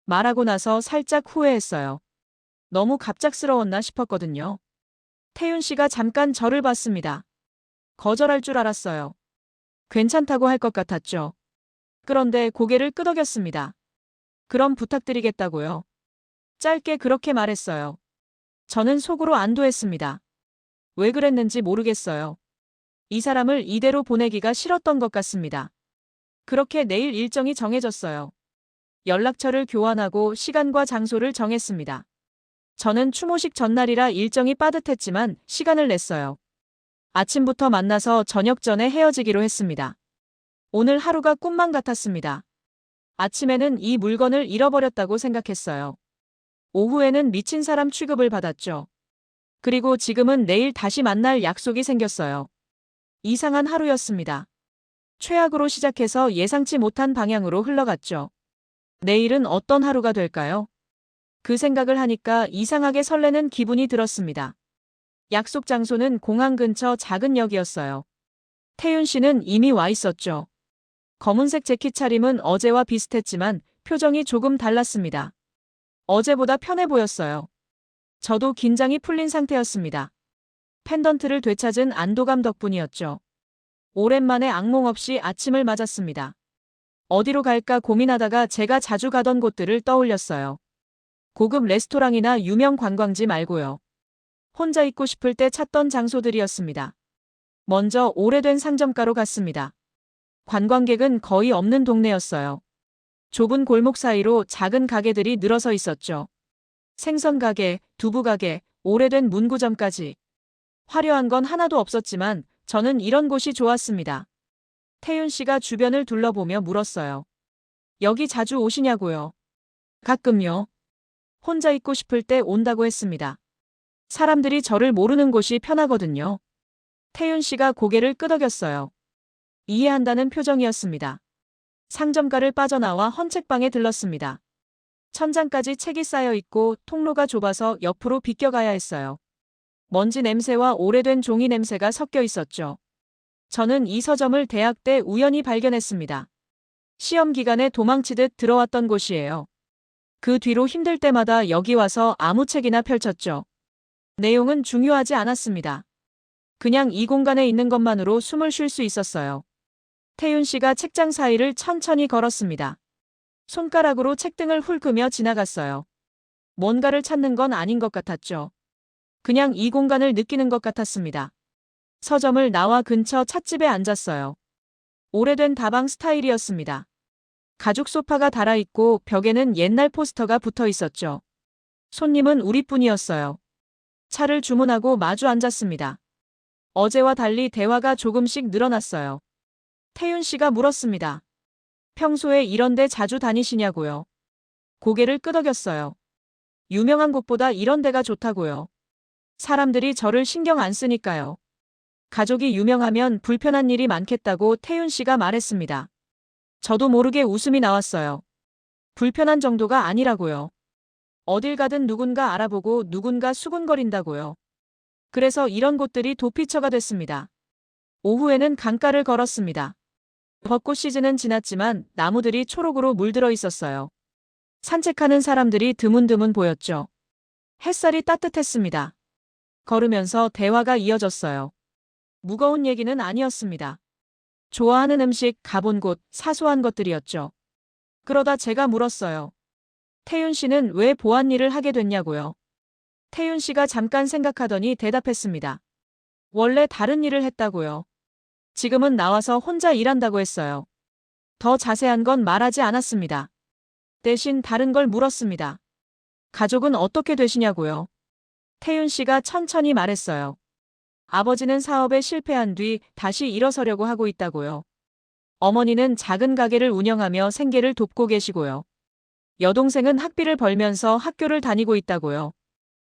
말하고 나서 살짝 후회했어요. 너무 갑작스러웠나 싶었거든요. 태윤 씨가 잠깐 저를 봤습니다. 거절할 줄 알았어요. 괜찮다고 할 것 같았죠. 그런데 고개를 끄덕였습니다. 그럼 부탁드리겠다고요. 짧게 그렇게 말했어요. 저는 속으로 안도했습니다. 왜 그랬는지 모르겠어요. 이 사람을 이대로 보내기가 싫었던 것 같습니다. 그렇게 내일 일정이 정해졌어요. 연락처를 교환하고 시간과 장소를 정했습니다. 저는 추모식 전날이라 일정이 빠듯했지만 시간을 냈어요. 아침부터 만나서 저녁 전에 헤어지기로 했습니다. 오늘 하루가 꿈만 같았습니다. 아침에는 이 물건을 잃어버렸다고 생각했어요. 오후에는 미친 사람 취급을 받았죠. 그리고 지금은 내일 다시 만날 약속이 생겼어요. 이상한 하루였습니다. 최악으로 시작해서 예상치 못한 방향으로 흘러갔죠. 내일은 어떤 하루가 될까요? 그 생각을 하니까 이상하게 설레는 기분이 들었습니다. 약속 장소는 공항 근처 작은 역이었어요. 태윤 씨는 이미 와 있었죠. 검은색 재킷 차림은 어제와 비슷했지만 표정이 조금 달랐습니다. 어제보다 편해 보였어요. 저도 긴장이 풀린 상태였습니다. 펜던트를 되찾은 안도감 덕분이었죠. 오랜만에 악몽 없이 아침을 맞았습니다. 어디로 갈까 고민하다가 제가 자주 가던 곳들을 떠올렸어요. 고급 레스토랑이나 유명 관광지 말고요. 혼자 있고 싶을 때 찾던 장소들이었습니다. 먼저 오래된 상점가로 갔습니다. 관광객은 거의 없는 동네였어요. 좁은 골목 사이로 작은 가게들이 늘어서 있었죠. 생선 가게, 두부 가게, 오래된 문구점까지. 화려한 건 하나도 없었지만 저는 이런 곳이 좋았습니다. 태윤 씨가 주변을 둘러보며 물었어요. 여기 자주 오시냐고요? 가끔요. 혼자 있고 싶을 때 온다고 했습니다. 사람들이 저를 모르는 곳이 편하거든요. 태윤 씨가 고개를 끄덕였어요. 이해한다는 표정이었습니다. 상점가를 빠져나와 헌책방에 들렀습니다. 천장까지 책이 쌓여 있고 통로가 좁아서 옆으로 비껴가야 했어요. 먼지 냄새와 오래된 종이 냄새가 섞여 있었죠. 저는 이 서점을 대학 때 우연히 발견했습니다. 시험 기간에 도망치듯 들어왔던 곳이에요. 그 뒤로 힘들 때마다 여기 와서 아무 책이나 펼쳤죠. 내용은 중요하지 않았습니다. 그냥 이 공간에 있는 것만으로 숨을 쉴 수 있었어요. 태윤 씨가 책장 사이를 천천히 걸었습니다. 손가락으로 책등을 훑으며 지나갔어요. 뭔가를 찾는 건 아닌 것 같았죠. 그냥 이 공간을 느끼는 것 같았습니다. 서점을 나와 근처 찻집에 앉았어요. 오래된 다방 스타일이었습니다. 가죽 소파가 달아있고 벽에는 옛날 포스터가 붙어 있었죠. 손님은 우리뿐이었어요. 차를 주문하고 마주 앉았습니다. 어제와 달리 대화가 조금씩 늘어났어요. 태윤 씨가 물었습니다. 평소에 이런 데 자주 다니시냐고요? 고개를 끄덕였어요. 유명한 곳보다 이런 데가 좋다고요. 사람들이 저를 신경 안 쓰니까요. 가족이 유명하면 불편한 일이 많겠다고 태윤 씨가 말했습니다. 저도 모르게 웃음이 나왔어요. 불편한 정도가 아니라고요. 어딜 가든 누군가 알아보고 누군가 수군거린다고요. 그래서 이런 곳들이 도피처가 됐습니다. 오후에는 강가를 걸었습니다. 벚꽃 시즌은 지났지만 나무들이 초록으로 물들어 있었어요. 산책하는 사람들이 드문드문 보였죠. 햇살이 따뜻했습니다. 걸으면서 대화가 이어졌어요. 무거운 얘기는 아니었습니다. 좋아하는 음식, 가본 곳, 사소한 것들이었죠. 그러다 제가 물었어요. 태윤 씨는 왜 보안 일을 하게 됐냐고요? 태윤 씨가 잠깐 생각하더니 대답했습니다. 원래 다른 일을 했다고요. 지금은 나와서 혼자 일한다고 했어요. 더 자세한 건 말하지 않았습니다. 대신 다른 걸 물었습니다. 가족은 어떻게 되시냐고요? 태윤 씨가 천천히 말했어요. 아버지는 사업에 실패한 뒤 다시 일어서려고 하고 있다고요. 어머니는 작은 가게를 운영하며 생계를 돕고 계시고요. 여동생은 학비를 벌면서 학교를 다니고 있다고요.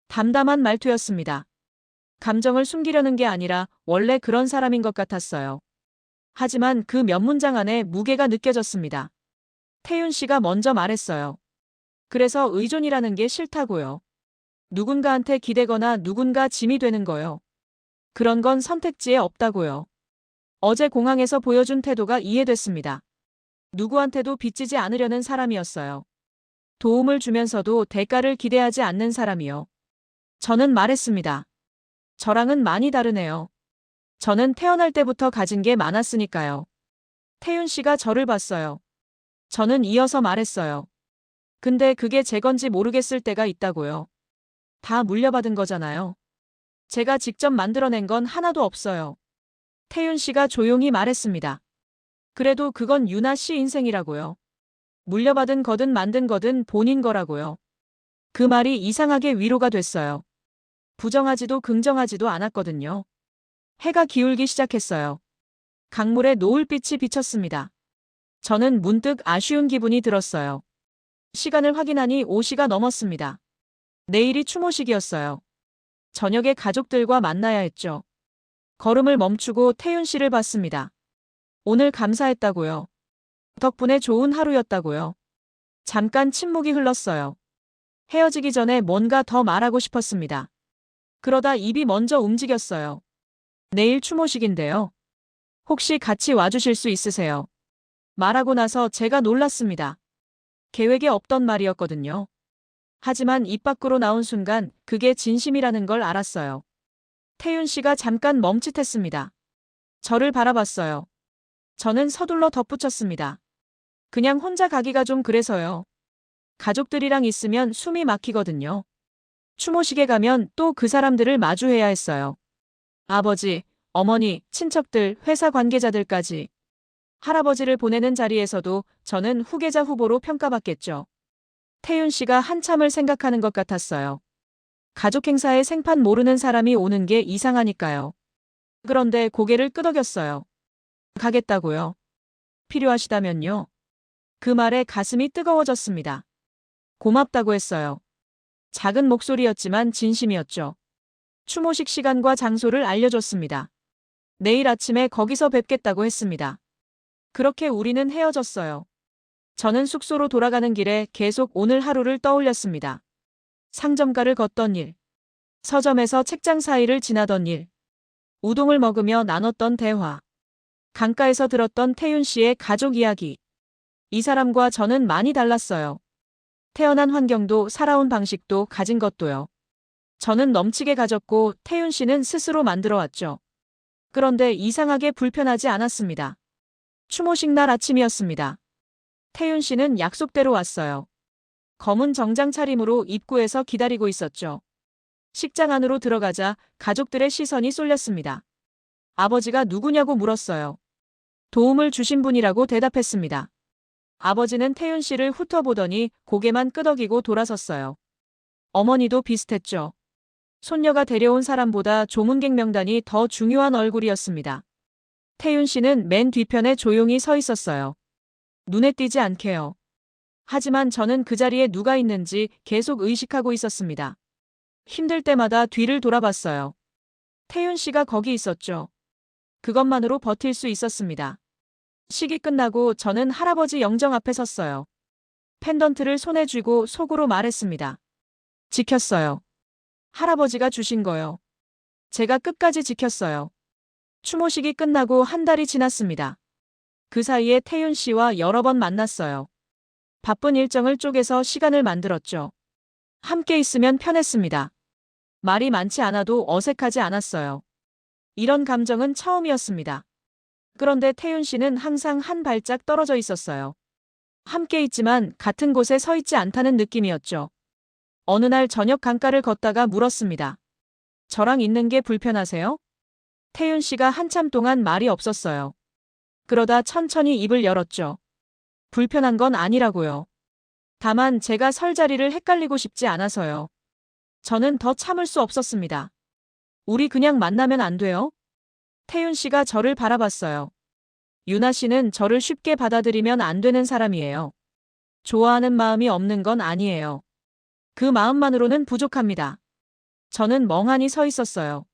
담담한 말투였습니다. 감정을 숨기려는 게 아니라 원래 그런 사람인 것 같았어요. 하지만 그 몇 문장 안에 무게가 느껴졌습니다. 태윤 씨가 먼저 말했어요. 그래서 의존이라는 게 싫다고요. 누군가한테 기대거나 누군가 짐이 되는 거요. 그런 건 선택지에 없다고요. 어제 공항에서 보여준 태도가 이해됐습니다. 누구한테도 빚지지 않으려는 사람이었어요. 도움을 주면서도 대가를 기대하지 않는 사람이요. 저는 말했습니다. 저랑은 많이 다르네요. 저는 태어날 때부터 가진 게 많았으니까요. 태윤 씨가 저를 봤어요. 저는 이어서 말했어요. 근데 그게 제 건지 모르겠을 때가 있다고요. 다 물려받은 거잖아요. 제가 직접 만들어낸 건 하나도 없어요. 태윤 씨가 조용히 말했습니다. 그래도 그건 유나 씨 인생이라고요. 물려받은 거든 만든 거든 본인 거라고요. 그 말이 이상하게 위로가 됐어요. 부정하지도 긍정하지도 않았거든요. 해가 기울기 시작했어요. 강물에 노을빛이 비쳤습니다. 저는 문득 아쉬운 기분이 들었어요. 시간을 확인하니 5시가 넘었습니다. 내일이 추모식이었어요. 저녁에 가족들과 만나야 했죠. 걸음을 멈추고 태윤 씨를 봤습니다. 오늘 감사했다고요. 덕분에 좋은 하루였다고요. 잠깐 침묵이 흘렀어요. 헤어지기 전에 뭔가 더 말하고 싶었습니다. 그러다 입이 먼저 움직였어요. 내일 추모식인데요. 혹시 같이 와주실 수 있으세요? 말하고 나서 제가 놀랐습니다. 계획에 없던 말이었거든요. 하지만 입 밖으로 나온 순간 그게 진심이라는 걸 알았어요. 태윤 씨가 잠깐 멈칫했습니다. 저를 바라봤어요. 저는 서둘러 덧붙였습니다. 그냥 혼자 가기가 좀 그래서요. 가족들이랑 있으면 숨이 막히거든요. 추모식에 가면 또 그 사람들을 마주해야 했어요. 아버지, 어머니, 친척들, 회사 관계자들까지. 할아버지를 보내는 자리에서도 저는 후계자 후보로 평가받겠죠. 태윤 씨가 한참을 생각하는 것 같았어요. 가족 행사에 생판 모르는 사람이 오는 게 이상하니까요. 그런데 고개를 끄덕였어요. 가겠다고요? 필요하시다면요? 그 말에 가슴이 뜨거워졌습니다. 고맙다고 했어요. 작은 목소리였지만 진심이었죠. 추모식 시간과 장소를 알려줬습니다. 내일 아침에 거기서 뵙겠다고 했습니다. 그렇게 우리는 헤어졌어요. 저는 숙소로 돌아가는 길에 계속 오늘 하루를 떠올렸습니다. 상점가를 걷던 일, 서점에서 책장 사이를 지나던 일, 우동을 먹으며 나눴던 대화, 강가에서 들었던 태윤 씨의 가족 이야기. 이 사람과 저는 많이 달랐어요. 태어난 환경도 살아온 방식도 가진 것도요. 저는 넘치게 가졌고 태윤 씨는 스스로 만들어왔죠. 그런데 이상하게 불편하지 않았습니다. 추모식 날 아침이었습니다. 태윤 씨는 약속대로 왔어요. 검은 정장 차림으로 입구에서 기다리고 있었죠. 식장 안으로 들어가자 가족들의 시선이 쏠렸습니다. 아버지가 누구냐고 물었어요. 도움을 주신 분이라고 대답했습니다. 아버지는 태윤 씨를 훑어보더니 고개만 끄덕이고 돌아섰어요. 어머니도 비슷했죠. 손녀가 데려온 사람보다 조문객 명단이 더 중요한 얼굴이었습니다. 태윤 씨는 맨 뒤편에 조용히 서 있었어요. 눈에 띄지 않게요. 하지만 저는 그 자리에 누가 있는지 계속 의식하고 있었습니다. 힘들 때마다 뒤를 돌아봤어요. 태윤 씨가 거기 있었죠. 그것만으로 버틸 수 있었습니다. 식이 끝나고 저는 할아버지 영정 앞에 섰어요. 펜던트를 손에 쥐고 속으로 말했습니다. 지켰어요. 할아버지가 주신 거요. 제가 끝까지 지켰어요. 추모식이 끝나고 한 달이 지났습니다. 그 사이에 태윤 씨와 여러 번 만났어요. 바쁜 일정을 쪼개서 시간을 만들었죠. 함께 있으면 편했습니다. 말이 많지 않아도 어색하지 않았어요. 이런 감정은 처음이었습니다. 그런데 태윤 씨는 항상 한 발짝 떨어져 있었어요. 함께 있지만 같은 곳에 서 있지 않다는 느낌이었죠. 어느 날 저녁 강가를 걷다가 물었습니다. 저랑 있는 게 불편하세요? 태윤 씨가 한참 동안 말이 없었어요. 그러다 천천히 입을 열었죠. 불편한 건 아니라고요. 다만 제가 설 자리를 헷갈리고 싶지 않아서요. 저는 더 참을 수 없었습니다. 우리 그냥 만나면 안 돼요? 태윤 씨가 저를 바라봤어요. 유나 씨는 저를 쉽게 받아들이면 안 되는 사람이에요. 좋아하는 마음이 없는 건 아니에요. 그 마음만으로는 부족합니다. 저는 멍하니 서 있었어요.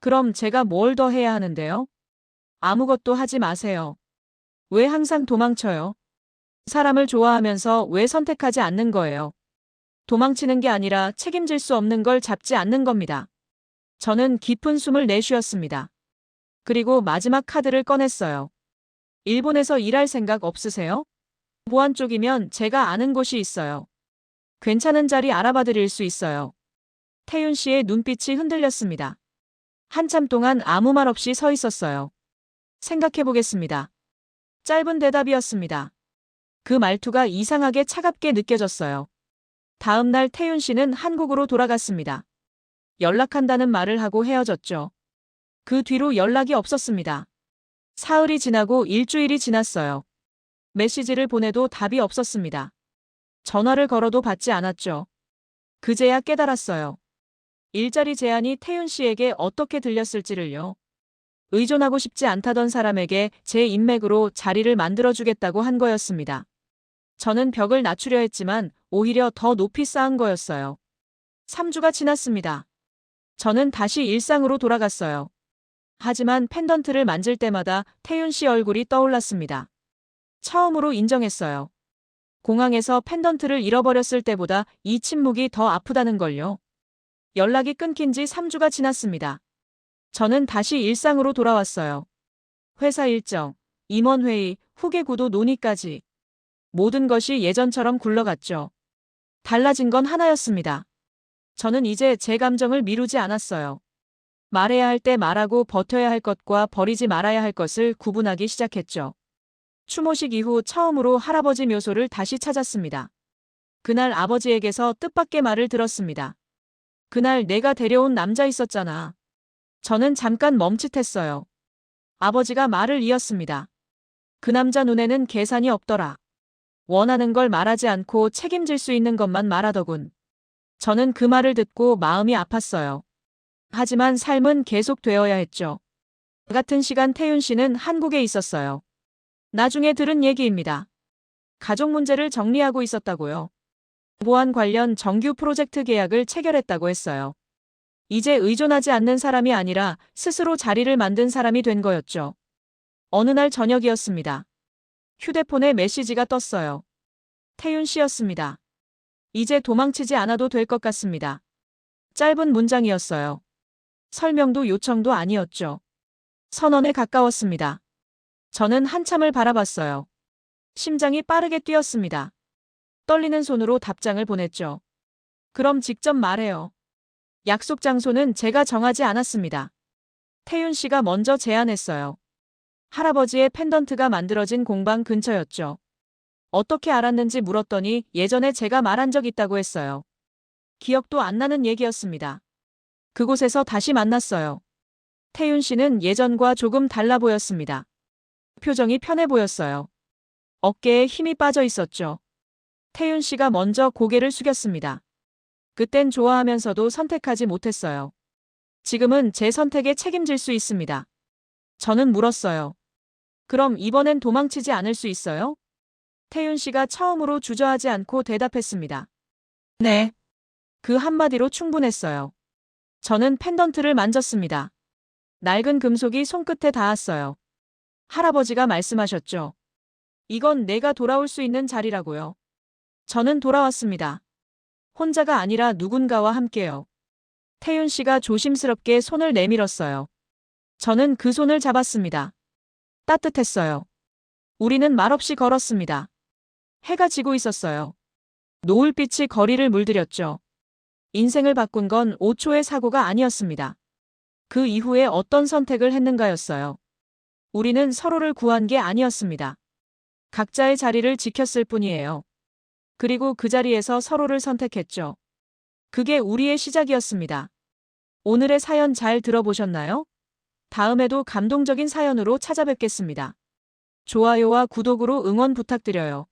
그럼 제가 뭘 더 해야 하는데요? 아무것도 하지 마세요. 왜 항상 도망쳐요? 사람을 좋아하면서 왜 선택하지 않는 거예요? 도망치는 게 아니라 책임질 수 없는 걸 잡지 않는 겁니다. 저는 깊은 숨을 내쉬었습니다. 그리고 마지막 카드를 꺼냈어요. 일본에서 일할 생각 없으세요? 보안 쪽이면 제가 아는 곳이 있어요. 괜찮은 자리 알아봐 드릴 수 있어요. 태윤 씨의 눈빛이 흔들렸습니다. 한참 동안 아무 말 없이 서 있었어요. 생각해 보겠습니다. 짧은 대답이었습니다. 그 말투가 이상하게 차갑게 느껴졌어요. 다음 날 태윤 씨는 한국으로 돌아갔습니다. 연락한다는 말을 하고 헤어졌죠. 그 뒤로 연락이 없었습니다. 사흘이 지나고 일주일이 지났어요. 메시지를 보내도 답이 없었습니다. 전화를 걸어도 받지 않았죠. 그제야 깨달았어요. 일자리 제안이 태윤 씨에게 어떻게 들렸을지를요. 의존하고 싶지 않다던 사람에게 제 인맥으로 자리를 만들어주겠다고 한 거였습니다. 저는 벽을 낮추려 했지만 오히려 더 높이 쌓은 거였어요. 3주가 지났습니다. 저는 다시 일상으로 돌아갔어요. 하지만 펜던트를 만질 때마다 태윤 씨 얼굴이 떠올랐습니다. 처음으로 인정했어요. 공항에서 펜던트를 잃어버렸을 때보다 이 침묵이 더 아프다는 걸요. 연락이 끊긴 지 3주가 지났습니다. 저는 다시 일상으로 돌아왔어요. 회사 일정, 임원회의, 후계 구도 논의까지. 모든 것이 예전처럼 굴러갔죠. 달라진 건 하나였습니다. 저는 이제 제 감정을 미루지 않았어요. 말해야 할 때 말하고 버텨야 할 것과 버리지 말아야 할 것을 구분하기 시작했죠. 추모식 이후 처음으로 할아버지 묘소를 다시 찾았습니다. 그날 아버지에게서 뜻밖의 말을 들었습니다. 그날 내가 데려온 남자 있었잖아. 저는 잠깐 멈칫했어요. 아버지가 말을 이었습니다. 그 남자 눈에는 계산이 없더라. 원하는 걸 말하지 않고 책임질 수 있는 것만 말하더군. 저는 그 말을 듣고 마음이 아팠어요. 하지만 삶은 계속되어야 했죠. 같은 시간 태윤 씨는 한국에 있었어요. 나중에 들은 얘기입니다. 가족 문제를 정리하고 있었다고요. 보안 관련 정규 프로젝트 계약을 체결했다고 했어요. 이제 의존하지 않는 사람이 아니라 스스로 자리를 만든 사람이 된 거였죠. 어느 날 저녁이었습니다. 휴대폰에 메시지가 떴어요. 태윤 씨였습니다. 이제 도망치지 않아도 될 것 같습니다. 짧은 문장이었어요. 설명도 요청도 아니었죠. 선언에 가까웠습니다. 저는 한참을 바라봤어요. 심장이 빠르게 뛰었습니다. 떨리는 손으로 답장을 보냈죠. 그럼 직접 말해요. 약속 장소는 제가 정하지 않았습니다. 태윤 씨가 먼저 제안했어요. 할아버지의 펜던트가 만들어진 공방 근처였죠. 어떻게 알았는지 물었더니 예전에 제가 말한 적 있다고 했어요. 기억도 안 나는 얘기였습니다. 그곳에서 다시 만났어요. 태윤 씨는 예전과 조금 달라 보였습니다. 표정이 편해 보였어요. 어깨에 힘이 빠져 있었죠. 태윤 씨가 먼저 고개를 숙였습니다. 그땐 좋아하면서도 선택하지 못했어요. 지금은 제 선택에 책임질 수 있습니다. 저는 물었어요. 그럼 이번엔 도망치지 않을 수 있어요? 태윤 씨가 처음으로 주저하지 않고 대답했습니다. 네. 그 한마디로 충분했어요. 저는 펜던트를 만졌습니다. 낡은 금속이 손끝에 닿았어요. 할아버지가 말씀하셨죠. 이건 내가 돌아올 수 있는 자리라고요. 저는 돌아왔습니다. 혼자가 아니라 누군가와 함께요. 태윤 씨가 조심스럽게 손을 내밀었어요. 저는 그 손을 잡았습니다. 따뜻했어요. 우리는 말없이 걸었습니다. 해가 지고 있었어요. 노을빛이 거리를 물들였죠. 인생을 바꾼 건 5초의 사고가 아니었습니다. 그 이후에 어떤 선택을 했는가였어요. 우리는 서로를 구한 게 아니었습니다. 각자의 자리를 지켰을 뿐이에요. 그리고 그 자리에서 서로를 선택했죠. 그게 우리의 시작이었습니다. 오늘의 사연 잘 들어보셨나요? 다음에도 감동적인 사연으로 찾아뵙겠습니다. 좋아요와 구독으로 응원 부탁드려요.